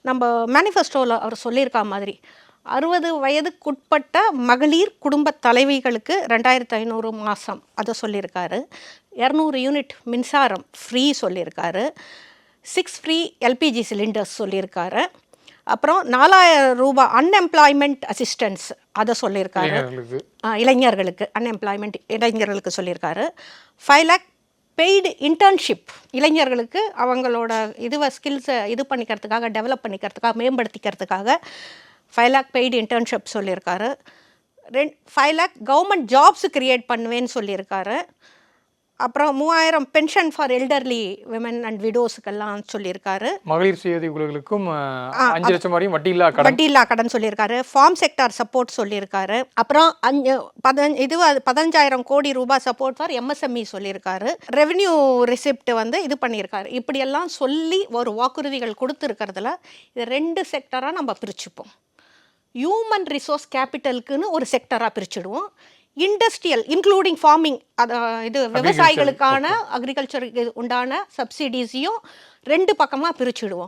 நம்ம மேனிஃபெஸ்டோவில் அவர் சொல்லியிருக்கா மாதிரி 60 வயதுக்குட்பட்ட மகளிர் குடும்ப தலைவிகளுக்கு 2500 மாதம் அதை சொல்லியிருக்காரு. 200 யூனிட் மின்சாரம் ஃப்ரீ சொல்லியிருக்காரு. 6 ஃப்ரீ எல்பிஜி சிலிண்டர்ஸ் சொல்லியிருக்காரு. அப்புறம் 4000 ரூபாய் அன்எம்ப்ளாய்மெண்ட் அசிஸ்டன்ஸ் அதை சொல்லியிருக்காரு. இளைஞர்களுக்கு அன்எம்ப்ளாய்மெண்ட் இளைஞர்களுக்கு சொல்லியிருக்காரு. 5 lakh பெய்டு இன்டர்ன்ஷிப் இளைஞர்களுக்கு அவங்களோட ஸ்கில்ஸை பண்ணிக்கிறதுக்காக டெவலப் பண்ணிக்கிறதுக்காக மேம்படுத்திக்கிறதுக்காக 5 lakh பெய்டு இன்டர்ன்ஷிப் சொல்லியிருக்காரு. 5 lakh கவர்மெண்ட் ஜாப்ஸ் கிரியேட் பண்ணுவேன்னு சொல்லியிருக்காரு. அப்புறம் 3000 pension for elderly women and விடோஸுக்கெல்லாம் சொல்லியிருக்காரு. மகளிர் சுய உதவிக்குழுக்களுக்கும் 5 லட்சம் வரையும் வட்டியில்லா கடன் சொல்லியிருக்காரு. ஃபார்ம் செக்டார் சப்போர்ட் சொல்லியிருக்காரு. அப்புறம் 15,000 கோடி ரூபாய் சப்போர்ட் ஃபார் எம்எஸ்எம்இ சொல்லியிருக்காரு. ரெவென்யூ ரிசிப்ட் பண்ணியிருக்காரு. இப்படியெல்லாம் சொல்லி ஒரு வாக்குறுதிகள் கொடுத்துருக்கிறதுல இது 2 செக்டராக நம்ம பிரிச்சுப்போம். ஹியூமன் ரிசோர்ஸ் கேபிட்டலுக்குன்னு ஒரு செக்டராக பிரிச்சுடுவோம். இண்டஸ்ட்ரியல் இன்க்ளூடிங் ஃபார்மிங் விவசாயிகளுக்கான அக்ரிகல்ச்சருக்கு உண்டான சப்சிடிஸையும் 2 பக்கமாக பிரிச்சுடுவோம்.